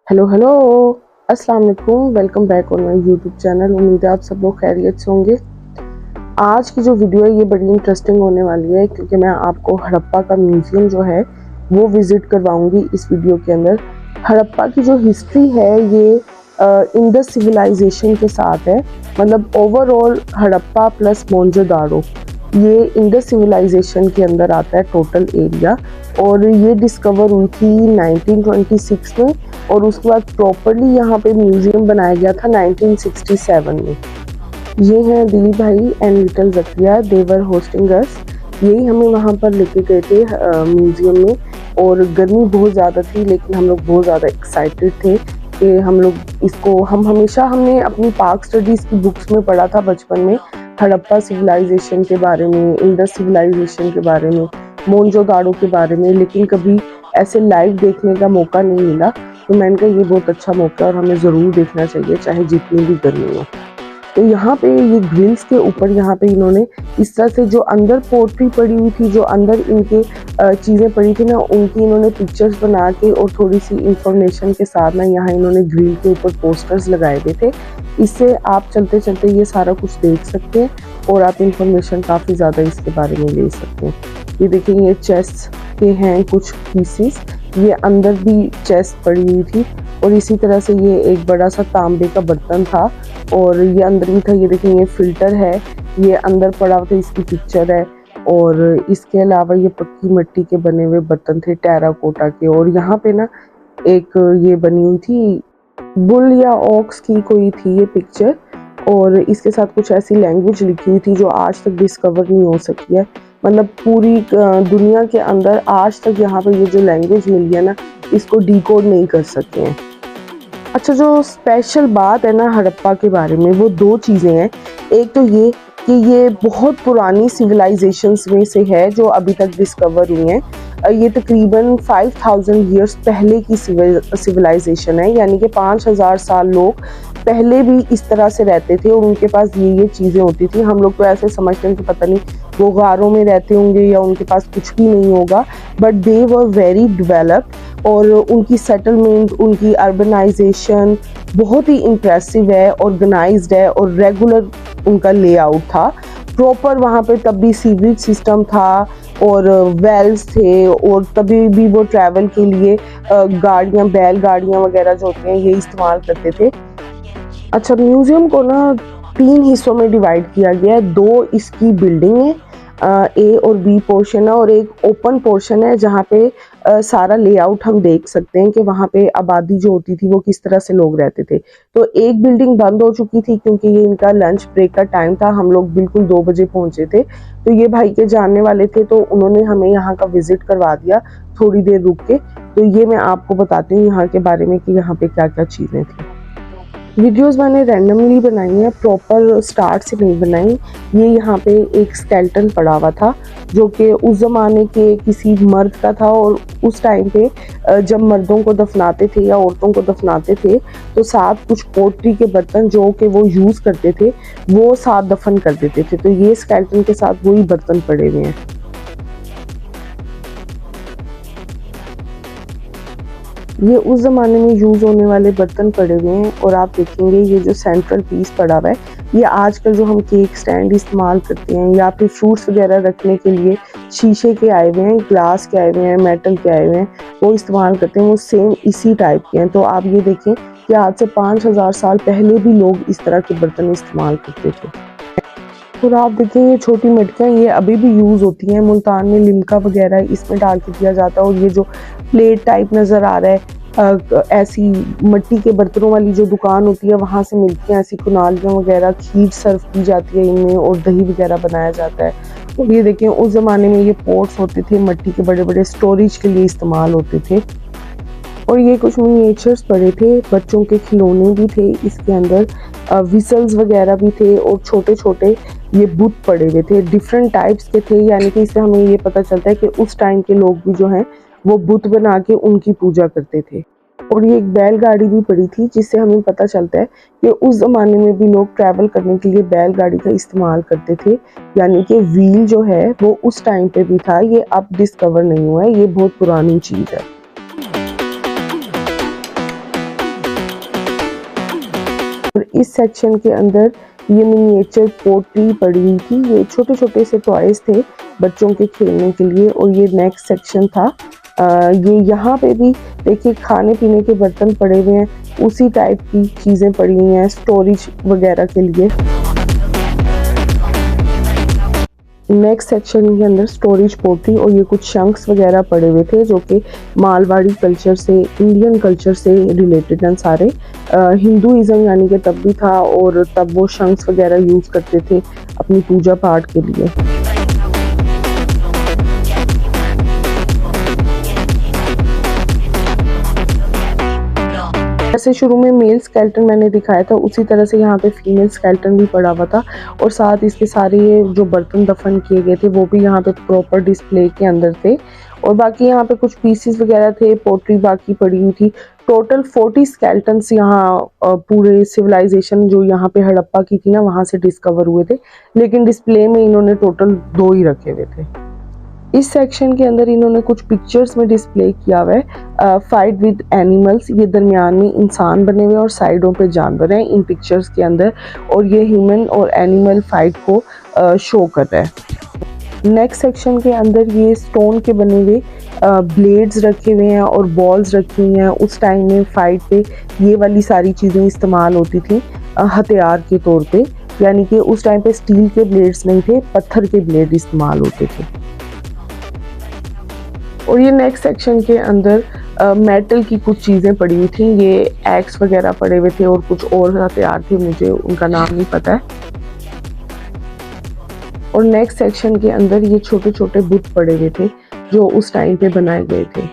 Hello hello, अस्सलाम वालेकुम। Welcome back on my YouTube channel. उम्मीद है आप सब लोग खैरियत से होंगे। आज की जो वीडियो है ये बड़ी इंटरेस्टिंग होने वाली है क्योंकि मैं आपको हड़प्पा का म्यूज़ियम जो है वो विज़िट करवाऊंगी इस वीडियो के अंदर। हड़प्पा की जो हिस्ट्री है ये इंडस सिविलाइजेशन के साथ है, मतलब ओवरऑल हड़प्पा प्लस मोहनजोदाड़ो ये इंडस सिविलाइजेशन के अंदर आता है टोटल एरिया। और ये डिस्कवर हुई थी 1926 में और उसके बाद प्रॉपरली यहाँ पे म्यूजियम बनाया गया था 1967 में। ये हैं दिलीप भाई and little Zakia, they're hosting us. यही हमें वहाँ पर लेके गए थे म्यूजियम में। और गर्मी बहुत ज़्यादा थी लेकिन हम लोग बहुत ज़्यादा एक्साइटेड थे कि हम लोग इसको हमने अपनी पार्क स्टडीज़ की बुक्स में पढ़ा था बचपन में, हड़प्पा सिविलाइजेशन के बारे में, इंडस सिविलाइजेशन के बारे में, मोहनजोदाड़ो के बारे में, लेकिन कभी ऐसे लाइव देखने का मौका नहीं मिला। तो मैंने कहा ये बहुत अच्छा मौका है और हमें ज़रूर देखना चाहिए चाहे जितनी भी गर्मी हो। तो यहाँ पे ये ग्रिल्स के ऊपर यहाँ पे इन्होंने इस तरह से जो अंदर पोट्री पड़ी हुई थी, जो अंदर इनके चीज़ें पड़ी थी ना, उनकी इन्होंने पिक्चर्स बना के और थोड़ी सी इंफॉर्मेशन के साथ ना यहाँ इन्होंने ग्रिल के ऊपर पोस्टर्स लगाए हुए थे। इससे आप चलते चलते ये सारा कुछ देख सकते हैं और आप इंफॉर्मेशन काफ़ी ज़्यादा इसके बारे में ले सकते हैं। ये देखिए ये चेस्ट के हैं कुछ पीसीस, ये अंदर भी चेस्ट पड़ी हुई थी। और इसी तरह से ये एक बड़ा सा तांबे का बर्तन था और ये अंदर भी था। ये देखिए ये फिल्टर है, ये अंदर पड़ा हुआ था, इसकी पिक्चर है। और इसके अलावा ये पक्की मिट्टी के बने हुए बर्तन थे टेराकोटा के। और यहाँ पे ना एक ये बनी हुई थी बुल या ऑक्स की कोई थी ये पिक्चर, और इसके साथ कुछ ऐसी लैंग्वेज लिखी हुई थी जो आज तक डिस्कवर नहीं हो सकी है। मतलब पूरी दुनिया के अंदर आज तक यहाँ पे ये जो लैंग्वेज मिली है ना, इसको डिकोड नहीं कर सके हैं। अच्छा, जो स्पेशल बात है ना हड़प्पा के बारे में वो दो चीज़ें हैं। एक तो ये कि ये बहुत पुरानी सिविलाइजेशंस में से है जो अभी तक डिस्कवर हुई हैं। ये तकरीबन 5000 ईयर्स पहले की सिविलाइजेशन है, यानी कि 5000 साल लोग पहले भी इस तरह से रहते थे और उनके पास ये चीज़ें होती थी। हम लोग तो ऐसे समझते हैं कि पता नहीं वो गारों में रहते होंगे या उनके पास कुछ भी नहीं होगा, but they were very developed और उनकी सेटलमेंट, उनकी अर्बनाइजेशन बहुत ही इम्प्रेसिव है, ऑर्गेनाइज्ड है और रेगुलर उनका लेआउट था प्रॉपर। वहाँ पे तब भी सीवेज सिस्टम था और वेल्स थे और तभी भी वो ट्रैवल के लिए गाड़ियाँ, बैल गाड़ियाँ वगैरह जो होती हैं ये इस्तेमाल करते थे। अच्छा, म्यूजियम को ना 3 हिस्सों में डिवाइड किया गया है। 2 इसकी बिल्डिंग है, ए और बी पोर्शन है, और एक ओपन पोर्शन है जहाँ पे सारा लेआउट हम देख सकते हैं कि वहाँ पे आबादी जो होती थी वो किस तरह से लोग रहते थे। तो एक बिल्डिंग बंद हो चुकी थी क्योंकि ये इनका लंच ब्रेक का टाइम था, हम लोग बिल्कुल 2 बजे पहुंचे थे। तो ये भाई के जानने वाले थे तो उन्होंने हमें यहाँ का विजिट करवा दिया थोड़ी देर रुक के। तो ये मैं आपको बताती हूँ यहाँ के बारे में कि यहाँ पे क्या क्या चीज़ें थी। वीडियोस मैंने रैंडमली बनाई हैं, प्रॉपर स्टार्ट से नहीं बनाई। ये यहाँ पे एक स्केलेटन पड़ा हुआ था जो कि उस ज़माने के किसी मर्द का था। और उस टाइम पे जब मर्दों को दफनाते थे या औरतों को दफनाते थे तो साथ कुछ पोट्री के बर्तन जो कि वो यूज़ करते थे वो साथ दफन कर देते थे। तो ये स्केलेटन के साथ वही बर्तन पड़े हुए हैं। ये उस ज़माने में यूज़ होने वाले बर्तन पड़े हुए हैं। और आप देखेंगे ये जो सेंट्रल पीस पड़ा हुआ है ये आजकल जो हम केक स्टैंड इस्तेमाल करते हैं या फिर फ्रूट्स वगैरह रखने के लिए शीशे के आए हुए हैं, ग्लास के आए हुए हैं, मेटल के आए हुए हैं, वो इस्तेमाल करते हैं, वो सेम इसी टाइप के हैं। तो आप ये देखें कि आज से 5000 साल पहले भी लोग इस तरह के बर्तन इस्तेमाल करते थे। और आप देखें ये छोटी मटकियाँ ये अभी भी यूज़ होती हैं। मुल्तान में लिमका वगैरह इसमें डाल के दिया जाता है। और ये जो प्लेट टाइप नज़र आ रहा है, ऐसी मिट्टी के बर्तनों वाली जो दुकान होती है वहाँ से मिलती हैं ऐसी कुनालियाँ वगैरह, खीर सर्व की जाती है इनमें और दही वगैरह बनाया जाता है। और ये देखें उस ज़माने में ये पोट्स होते थे मिट्टी के, बड़े बड़े स्टोरेज के लिए इस्तेमाल होते थे। और ये कुछ मिनिएचर्स पड़े थे, बच्चों के खिलौने भी थे इसके अंदर, विसल्स वगैरह भी थे और छोटे छोटे ये बुत पड़े हुए थे, डिफरेंट टाइप्स के थे। यानी कि इससे हमें ये पता चलता है कि उस टाइम के लोग भी जो हैं वो बुत बना के उनकी पूजा करते थे। और ये एक बैलगाड़ी भी पड़ी थी जिससे हमें पता चलता है कि उस ज़माने में भी लोग ट्रैवल करने के लिए बैलगाड़ी का इस्तेमाल करते थे। यानी कि व्हील जो है वो उस टाइम पे भी था, ये अब डिस्कवर नहीं हुआ है, ये बहुत पुरानी चीज़ है। और इस सेक्शन के अंदर ये मिनिएचर पोट्री पड़ी हुई थी। ये छोटे छोटे से टॉयज थे बच्चों के खेलने के लिए। और ये नेक्स्ट सेक्शन था। ये यहाँ पे भी देखिए खाने पीने के बर्तन पड़े हुए हैं, उसी टाइप की चीज़ें पड़ी हुई हैं स्टोरेज वगैरह के लिए। नेक्स्ट सेक्शन के अंदर स्टोरेज पोट्री और ये कुछ शंक्स वगैरह पड़े हुए थे जो कि मालवाड़ी कल्चर से, इंडियन कल्चर से रिलेटेड हैं सारे। हिंदुइज्म यानी कि तब भी था और तब वो शंक्स वगैरह यूज़ करते थे अपनी पूजा पाठ के लिए। जैसे शुरू में मेल स्केलेटन मैंने दिखाया था, उसी तरह से यहाँ पे फीमेल स्केलेटन भी पड़ा हुआ था और साथ इसके सारे ये जो बर्तन दफन किए गए थे वो भी यहाँ पे प्रॉपर डिस्प्ले के अंदर थे। और बाकी यहाँ पे कुछ पीसेस वगैरह थे, पोट्री बाकी पड़ी हुई थी। टोटल 40 स्केलेटन्स यहाँ पूरे सिविलाइजेशन जो यहाँ पे हड़प्पा की थी ना, वहाँ से डिस्कवर हुए थे, लेकिन डिस्प्ले में इन्होंने टोटल 2 ही रखे हुए थे। इस सेक्शन के अंदर इन्होंने कुछ पिक्चर्स में डिस्प्ले किया हुआ है फाइट विद एनिमल्स। ये दरमियान में इंसान बने हुए और साइडों पे जानवर हैं इन पिक्चर्स के अंदर, और ये ह्यूमन और एनिमल फाइट को शो कर रहा है। नेक्स्ट सेक्शन के अंदर ये स्टोन के बने हुए ब्लेड्स रखे हुए हैं और बॉल्स रखी हुई हैं। उस टाइम में फाइट पे ये वाली सारी चीज़ें इस्तेमाल होती थी हथियार के तौर पे, यानी कि उस टाइम पे स्टील के ब्लेड्स नहीं थे, पत्थर के ब्लेड इस्तेमाल होते थे। और ये नेक्स्ट सेक्शन के अंदर मेटल की कुछ चीज़ें पड़ी हुई थी। ये एक्स वगैरह पड़े हुए थे और कुछ और हथियार थे, मुझे उनका नाम नहीं पता है। और नेक्स्ट सेक्शन के अंदर ये छोटे छोटे बुत पड़े हुए थे जो उस टाइम पे बनाए गए थे।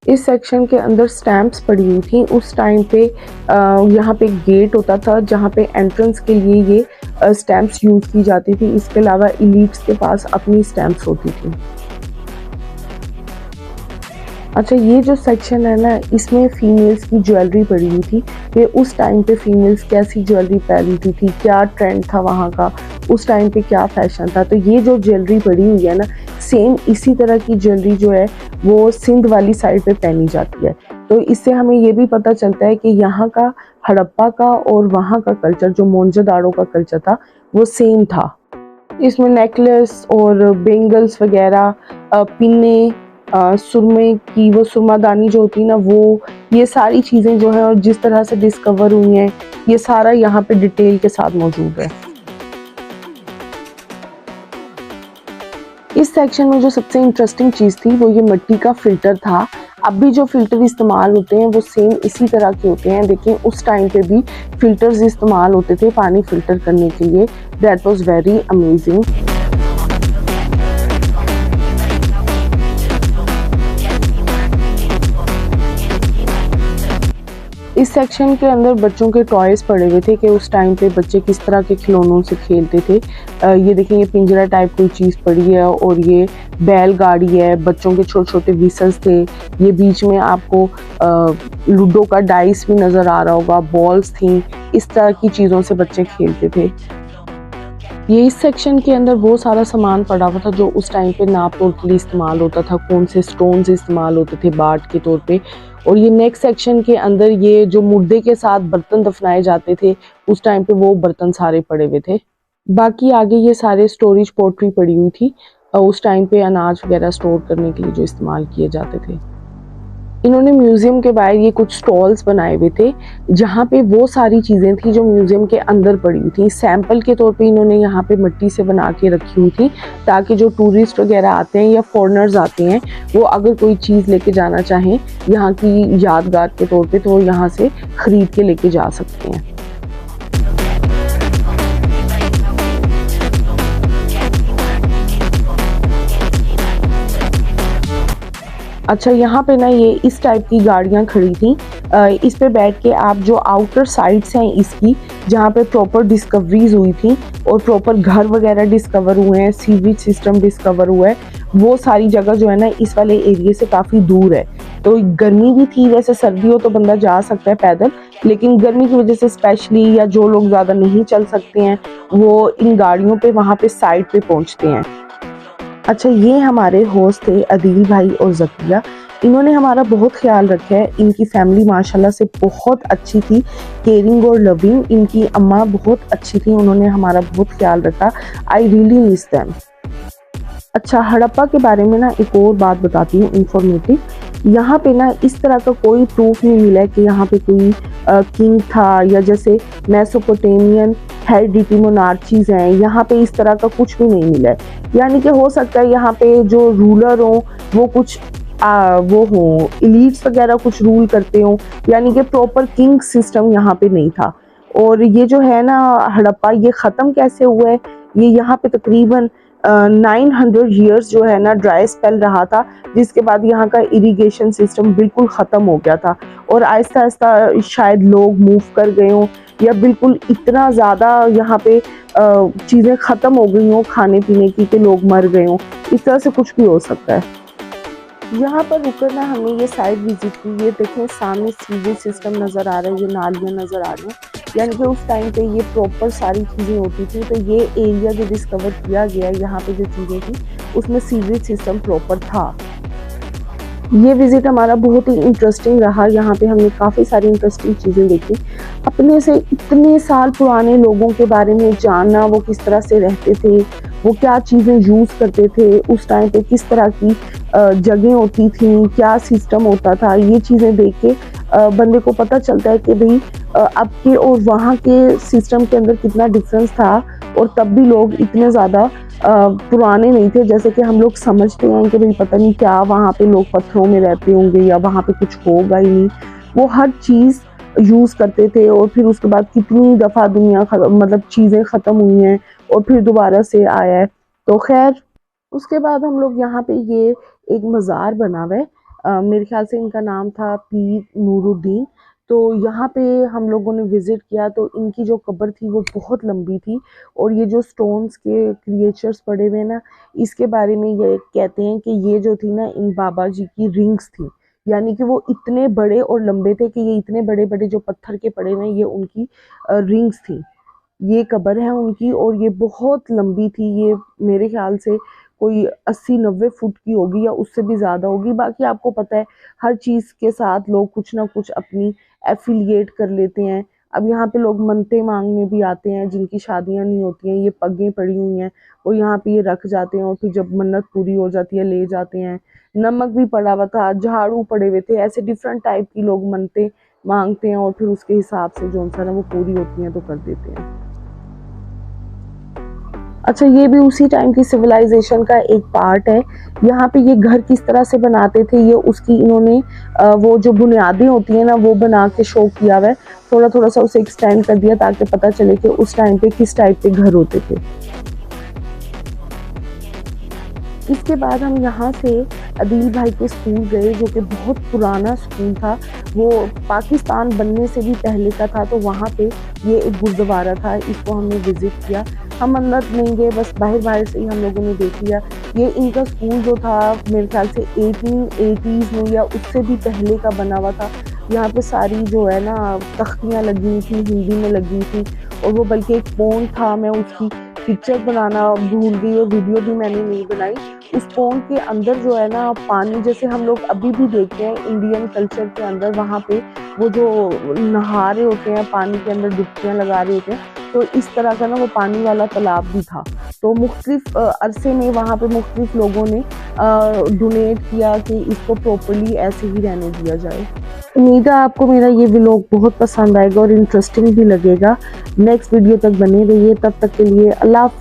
इस सेक्शन के अंदर स्टैम्प्स पड़ी हुई थी। उस टाइम पे यहाँ पे गेट होता था जहाँ पे एंट्रेंस के लिए ये स्टैम्प्स यूज़ की जाती थी। इसके अलावा इलीट्स के पास अपनी स्टैम्प्स होती थी। अच्छा, ये जो सेक्शन है ना, इसमें फीमेल्स की ज्वेलरी पड़ी हुई थी कि उस टाइम पे फीमेल्स कैसी ज्वेलरी पहनती थी, क्या ट्रेंड था वहाँ का, उस टाइम पे क्या फैशन था। तो ये जो ज्वेलरी पड़ी हुई है ना, सेम इसी तरह की ज्वेलरी जो है वो सिंध वाली साइड पे पहनी जाती है। तो इससे हमें ये भी पता चलता है कि यहाँ का हड़प्पा का और वहाँ का कल्चर, जो मोहनजोदाड़ो का कल्चर था, वो सेम था। इसमें नेकलेस और बेंगल्स वगैरह, पिन्ने, सुरमे की वो सुरमादानी जो होती है ना, वो ये सारी चीज़ें जो हैं और जिस तरह से डिस्कवर हुई हैं, ये सारा यहाँ पे डिटेल के साथ मौजूद है। इस सेक्शन में जो सबसे इंटरेस्टिंग चीज़ थी वो ये मिट्टी का फिल्टर था। अब भी जो फिल्टर इस्तेमाल होते हैं वो सेम इसी तरह के होते हैं। देखिए, उस टाइम पे भी फिल्टर्स इस्तेमाल होते थे पानी फिल्टर करने के लिए। That was very amazing. इस सेक्शन के अंदर बच्चों के टॉयज़ पड़े हुए थे कि उस टाइम पे बच्चे किस तरह के खिलौनों से खेलते थे। ये देखिए, ये पिंजरा टाइप कोई चीज़ पड़ी है और ये बैलगाड़ी है। बच्चों के छोटे छोटे व्हीसल्स थे। ये बीच में आपको लूडो का डाइस भी नज़र आ रहा होगा, बॉल्स थी। इस तरह की चीज़ों से बच्चे खेलते थे। ये इस सेक्शन के अंदर वो सारा सामान पड़ा हुआ था जो उस टाइम पे नाप तोल के लिए इस्तेमाल होता था। कौन से स्टोन्स इस्तेमाल होते थे बाट के तौर पे। और ये नेक्स्ट सेक्शन के अंदर ये जो मुर्दे के साथ बर्तन दफनाए जाते थे, उस टाइम पे वो बर्तन सारे पड़े हुए थे। बाकी आगे ये सारे स्टोरेज पोट्री पड़ी हुई थी, उस टाइम पे अनाज वगैरह स्टोर करने के लिए जो इस्तेमाल किए जाते थे। इन्होंने म्यूजियम के बाहर ये कुछ स्टॉल्स बनाए हुए थे जहाँ पे वो सारी चीज़ें थी जो म्यूजियम के अंदर पड़ी हुई थी। सैंपल के तौर पे इन्होंने यहाँ पे मिट्टी से बना के रखी हुई थी ताकि जो टूरिस्ट वगैरह आते हैं या फॉरेनर्स आते हैं, वो अगर कोई चीज़ लेके जाना चाहें यहाँ की यादगार के तौर पे, तो वो यहाँ से ख़रीद के लेके जा सकते हैं। अच्छा, यहाँ पे ना ये इस टाइप की गाड़ियाँ खड़ी थी। इस पे बैठ के आप जो आउटर साइड्स हैं इसकी, जहाँ पे प्रॉपर डिस्कवरीज हुई थी और प्रॉपर घर वगैरह डिस्कवर हुए हैं, सीवेज सिस्टम डिस्कवर हुआ है, वो सारी जगह जो है ना इस वाले एरिया से काफ़ी दूर है। तो गर्मी भी थी, वैसे सर्दी हो तो बंदा जा सकता है पैदल, लेकिन गर्मी की वजह से स्पेशली या जो लोग ज़्यादा नहीं चल सकते हैं वो इन गाड़ियों पे वहाँ पे साइड पे पहुँचते हैं। अच्छा, ये हमारे होस्ट थे अदील भाई और ज़किया। इन्होंने हमारा बहुत ख्याल रखा है। इनकी फैमिली माशाल्लाह से बहुत अच्छी थी, केयरिंग और लविंग। इनकी अम्मा बहुत अच्छी थी, उन्होंने हमारा बहुत ख्याल रखा। I really miss them. अच्छा, हड़प्पा के बारे में ना एक और बात बताती हूँ इंफॉर्मेटिव। यहाँ पे ना इस तरह का कोई प्रूफ नहीं मिला है कि यहाँ पे कोई किंग था, या जैसे मेसोपोटामियन हेरिडिटी मोनार्चीज हैं, यहाँ पे इस तरह का कुछ भी नहीं मिला है। यानी कि हो सकता है यहाँ पे जो रूलर हो वो कुछ वो हो इलीट्स वगैरह कुछ रूल करते हो, यानी कि प्रॉपर किंग सिस्टम यहाँ पे नहीं था। और ये जो है ना हड़प्पा, ये ख़त्म कैसे हुआ है, ये यहाँ पे तकरीबन 900 ईयर्स जो है ना ड्राई स्पेल रहा था, जिसके बाद यहाँ का इरिगेशन सिस्टम बिल्कुल ख़त्म हो गया था। और आहिस्ता आहिस्ता शायद लोग मूव कर गए हों, या बिल्कुल इतना ज़्यादा यहाँ पे चीज़ें ख़त्म हो गई हों खाने पीने की कि लोग मर गए हों। इस तरह से कुछ भी हो सकता है। यहाँ पर रुकर ना हमने ये साइड विजिट की। ये देखें सामने सीवेज सिस्टम नज़र आ रहा है, ये नालियाँ नज़र आ रही हैं, यानी कि उस टाइम पे ये प्रॉपर सारी चीज़ें होती थी। तो ये एरिया जो डिस्कवर किया गया यहाँ पे जो चीज़ें थी उसमें सीवेज सिस्टम प्रॉपर था। ये विज़िट हमारा बहुत ही इंटरेस्टिंग रहा। यहाँ पे हमने काफ़ी सारी इंटरेस्टिंग चीज़ें देखी। अपने से इतने साल पुराने लोगों के बारे में जानना, वो किस तरह से रहते थे, वो क्या चीज़ें यूज़ करते थे, उस टाइम पे किस तरह की जगह होती थी, क्या सिस्टम होता था, ये चीज़ें देख के बंदे को पता चलता है कि भाई अब के और वहाँ के सिस्टम के अंदर कितना डिफरेंस था। और तब भी लोग इतने ज़्यादा पुराने नहीं थे जैसे कि हम लोग समझते हैं कि भाई पता नहीं क्या वहाँ पे लोग पत्थरों में रहते होंगे या वहाँ पे कुछ होगा ही नहीं। वो हर चीज़ यूज़ करते थे। और फिर उसके बाद कितनी दफ़ा दुनिया मतलब चीज़ें ख़त्म हुई हैं और फिर दोबारा से आया है। तो खैर उसके बाद हम लोग यहाँ पे ये एक मज़ार बना हुआ है, मेरे ख्याल से इनका नाम था पीर नूरुद्दीन। तो यहाँ पे हम लोगों ने विज़िट किया तो इनकी जो कब्र थी वो बहुत लंबी थी। और ये जो स्टोन्स के क्रिएचर्स पड़े हुए ना, इसके बारे में ये कहते हैं कि ये जो थी ना इन बाबा जी की रिंग्स थी, यानी कि वो इतने बड़े और लंबे थे कि ये इतने बड़े बड़े जो पत्थर के पड़े हुए ये उनकी रिंग्स थी। ये कब्र है उनकी और ये बहुत लंबी थी। ये मेरे ख्याल से कोई 80-90 फुट की होगी या उससे भी ज़्यादा होगी। बाकी आपको पता है हर चीज़ के साथ लोग कुछ ना कुछ अपनी एफिलिएट कर लेते हैं। अब यहाँ पे लोग मन्नतें मांगने भी आते हैं, जिनकी शादियाँ नहीं होती हैं, ये पगें पड़ी हुई हैं और यहाँ पे ये रख जाते हैं और फिर जब मन्नत पूरी हो जाती है ले जाते हैं। नमक भी पड़ा हुआ था, झाड़ू पड़े हुए थे, ऐसे डिफरेंट टाइप की लोग मन्नतें मांगते हैं और फिर उसके हिसाब से जो सा ना वो पूरी होती हैं तो कर देते हैं। अच्छा, ये भी उसी टाइम की सिविलाइजेशन का एक पार्ट है। यहाँ पे ये घर किस तरह से बनाते थे ये उसकी इन्होंने वो जो बुनियादें होती हैं ना वो बना के शो किया हुआ है। थोड़ा थोड़ा सा उसे एक्सटेंड कर दिया ताकि पता चले कि उस टाइम पे किस टाइप के घर होते थे। इसके बाद हम यहाँ से अदील भाई के स्कूल गए जो कि बहुत पुराना स्कूल था। वो पाकिस्तान बनने से भी पहले का था। तो वहाँ पे ये एक गुरुद्वारा था, इसको हमने विज़िट किया। हम अंदर नहीं गए, बस बाहर बाहर से ही हम लोगों ने देख लिया। ये इनका स्कूल जो था मेरे ख्याल से 1880s में या उससे भी पहले का बना हुआ था। यहाँ पे सारी जो है ना तख्तियाँ लगी हुई थी, हिंदी में लगी हुई थी। और वो बल्कि एक पोंड था, मैं उसकी पिक्चर बनाना भूल गई और वीडियो भी मैंने नहीं बनाई। उस पोंड के अंदर जो है ना पानी, जैसे हम लोग अभी भी देखते हैं इंडियन कल्चर के अंदर, वहाँ पे वो जो नहा रहे होते हैं पानी के अंदर डुबकियाँ लगा रहे होते हैं, तो इस तरह का ना वो पानी वाला तालाब भी था। तो मुख्तलिफ अरसे में वहाँ पे मुख्तलिफ लोगों ने डोनेट किया कि इसको प्रॉपर्ली ऐसे ही रहने दिया जाए। उम्मीद है आपको मेरा ये व्लॉग बहुत पसंद आएगा और इंटरेस्टिंग भी लगेगा। नेक्स्ट वीडियो तक बने रहिए, तब तक के लिए अल्लाह हाफ़िज़।